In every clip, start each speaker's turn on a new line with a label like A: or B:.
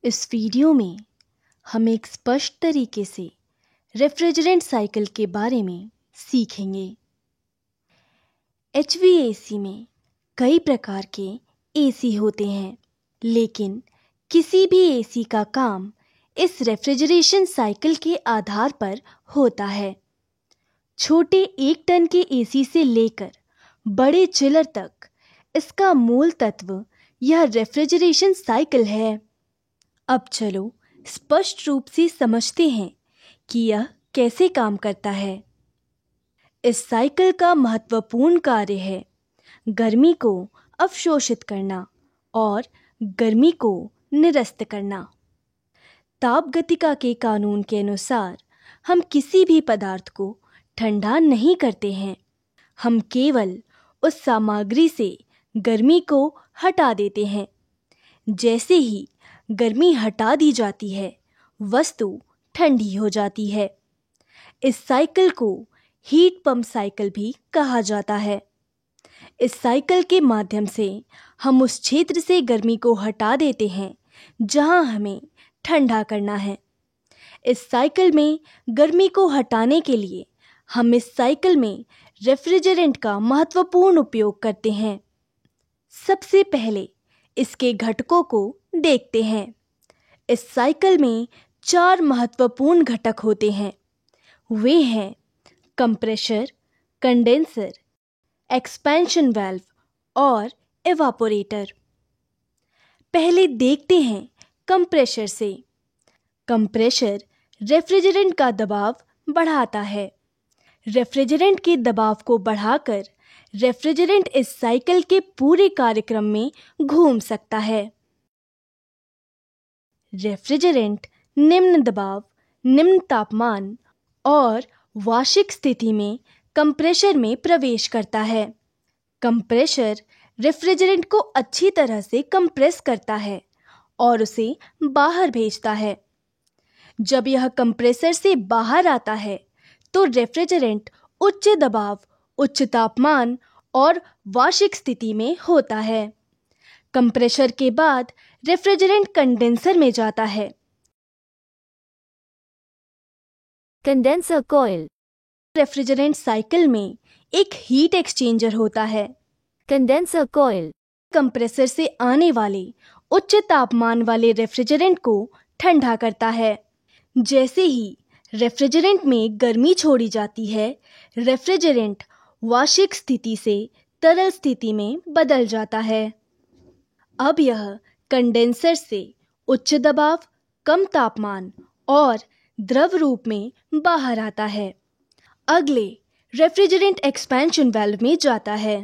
A: इस वीडियो में हम एक स्पष्ट तरीके से रेफ्रिजरेंट साइकिल के बारे में सीखेंगे। HVAC में कई प्रकार के AC होते हैं, लेकिन किसी भी AC का काम इस रेफ्रिजरेशन साइकिल के आधार पर होता है। छोटे 1 टन के AC से लेकर बड़े चिलर तक इसका मूल तत्व यह रेफ्रिजरेशन साइकिल है। अब चलो स्पष्ट रूप से समझते हैं कि यह कैसे काम करता है। इस साइकिल का महत्वपूर्ण कार्य है गर्मी को अवशोषित करना और गर्मी को निरस्त करना। तापगतिका के कानून के अनुसार हम किसी भी पदार्थ को ठंडा नहीं करते हैं, हम केवल उस सामग्री से गर्मी को हटा देते हैं। जैसे ही गर्मी हटा दी जाती है, वस्तु ठंडी हो जाती है। इस साइकिल को हीट पंप साइकिल भी कहा जाता है। इस साइकिल के माध्यम से हम उस क्षेत्र से गर्मी को हटा देते हैं जहां हमें ठंडा करना है। इस साइकिल में गर्मी को हटाने के लिए हम इस साइकिल में रेफ्रिजरेंट का महत्वपूर्ण उपयोग करते हैं। सबसे पहले इसके घटकों को देखते हैं। इस साइकिल में 4 महत्वपूर्ण घटक होते हैं। वे हैं कंप्रेसर, कंडेंसर, एक्सपेंशन वाल्व और इवापोरेटर। पहले देखते हैं कंप्रेसर से। कंप्रेसर रेफ्रिजरेंट का दबाव बढ़ाता है। रेफ्रिजरेंट के दबाव को बढ़ाकर रेफ्रिजरेंट इस साइकिल के पूरे कार्यक्रम में घूम सकता है। रेफ्रिजरेंट निम्न दबाव, निम्न तापमान और वार्षिक स्थिति में कंप्रेसर में प्रवेश करता है। कंप्रेसर रेफ्रिजरेंट को अच्छी तरह से कंप्रेस करता है और उसे बाहर भेजता है। जब यह कंप्रेसर से बाहर आता है तो रेफ्रिजरेंट उच्च दबाव, उच्च तापमान और वार्षिक स्थिति में होता है। कंप्रेसर के बाद रेफ्रिजरेंट कंडेंसर में जाता है। Condenser coil. रेफ्रिजरेंट साइकिल में एक हीट एक्सचेंजर होता है। कंडेंसर कॉइल कंप्रेसर से आने वाले उच्च तापमान वाले रेफ्रिजरेंट को ठंडा करता है। जैसे ही रेफ्रिजरेंट में गर्मी छोड़ी जाती है, रेफ्रिजरेंट वार्षिक स्थिति से तरल स्थिति में बदल जाता है। अब यह कंडेंसर से उच्च दबाव, कम तापमान और द्रव रूप में बाहर आता है। अगले रेफ्रिजरेंट एक्सपेंशन वाल्व में जाता है।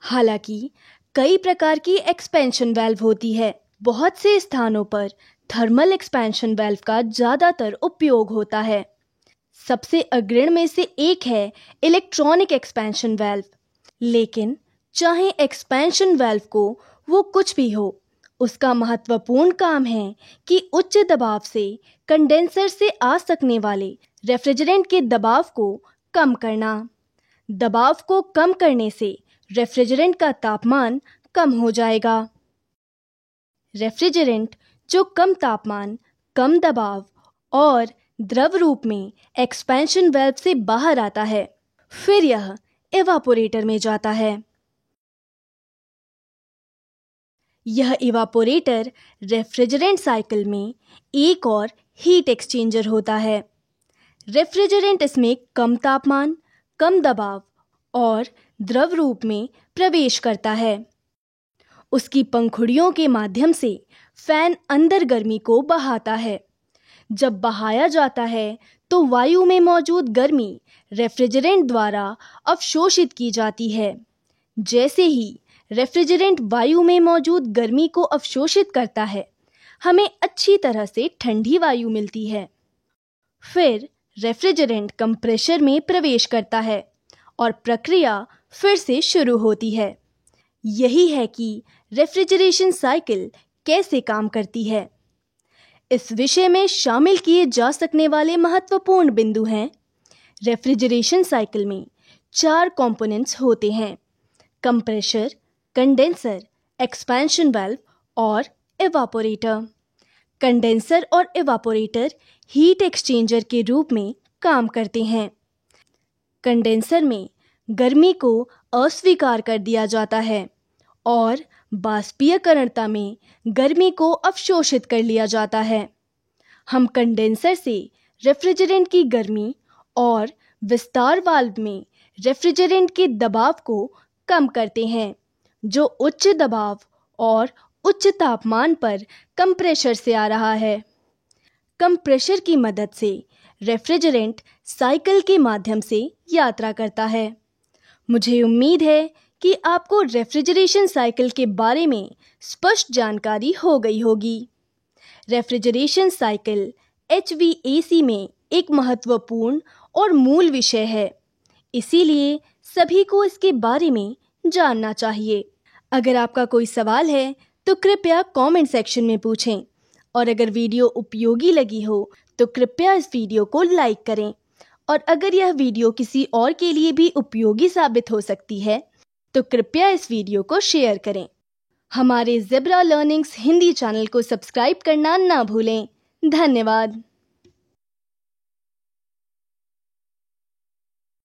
A: हालांकि कई प्रकार की एक्सपेंशन वाल्व होती है। बहुत से स्थानों पर थर्मल एक्सपेंशन वाल्व का ज़्यादातर उपयोग होता है। सबसे अग्रणी में से एक है इलेक्ट्रॉनिक एक्सपेंशन वाल्व। लेकिन चाहे एक्सपेंशन वाल्व को वो कुछ भी हो, उसका महत्वपूर्ण काम है कि उच्च दबाव से कंडेंसर से आ सकने वाले रेफ्रिजरेंट के दबाव को कम करना। दबाव को कम करने से रेफ्रिजरेंट का तापमान कम हो जाएगा। रेफ्रिजरेंट जो कम तापमान, कम दबाव और द्रव रूप में एक्सपेंशन वाल्व से बाहर आता है, फिर यह इवापोरेटर में जाता है। यह इवापोरेटर रेफ्रिजरेंट साइकिल में एक और हीट एक्सचेंजर होता है। रेफ्रिजरेंट इसमें कम तापमान, कम दबाव और द्रव रूप में प्रवेश करता है। उसकी पंखुड़ियों के माध्यम से फैन अंदर गर्मी को बहाता है। जब बहाया जाता है तो वायु में मौजूद गर्मी रेफ्रिजरेंट द्वारा अवशोषित की जाती है। जैसे ही रेफ्रिजरेंट वायु में मौजूद गर्मी को अवशोषित करता है, हमें अच्छी तरह से ठंडी वायु मिलती है। फिर रेफ्रिजरेंट कंप्रेसर में प्रवेश करता है और प्रक्रिया फिर से शुरू होती है। यही है कि रेफ्रिजरेशन साइकिल कैसे काम करती है। इस विषय में शामिल किए जा सकने वाले महत्वपूर्ण बिंदु हैं। रेफ्रिजरेशन साइकिल में 4 कंपोनेंट्स होते हैं: कंप्रेसर, कंडेंसर, एक्सपेंशन वाल्व और इवापोरेटर। कंडेंसर और इवापोरेटर हीट एक्सचेंजर के रूप में काम करते हैं। कंडेंसर में गर्मी को अस्वीकार कर दिया जाता है और बाष्पीयकरणता में गर्मी को अवशोषित कर लिया जाता है। हम कंडेंसर से रेफ्रिजरेंट की गर्मी और विस्तार वाल्व में रेफ्रिजरेंट के दबाव को कम करते हैं, जो उच्च दबाव और उच्च तापमान पर कंप्रेशर से आ रहा है। कंप्रेशर की मदद से रेफ्रिजरेंट साइकिल के माध्यम से यात्रा करता है। मुझे उम्मीद है कि आपको रेफ्रिजरेशन साइकिल के बारे में स्पष्ट जानकारी हो गई होगी। रेफ्रिजरेशन साइकिल HVAC में एक महत्वपूर्ण और मूल विषय है, इसीलिए सभी को इसके बारे में जानना चाहिए। अगर आपका कोई सवाल है तो कृपया कमेंट सेक्शन में पूछें और अगर वीडियो उपयोगी लगी हो तो कृपया इस वीडियो को लाइक करें और अगर यह वीडियो किसी और के लिए भी उपयोगी साबित हो सकती है तो कृपया इस वीडियो को शेयर करें। हमारे ज़ेब्रा लर्निंग्स हिंदी चैनल को सब्सक्राइब करना ना भूलें। धन्यवाद।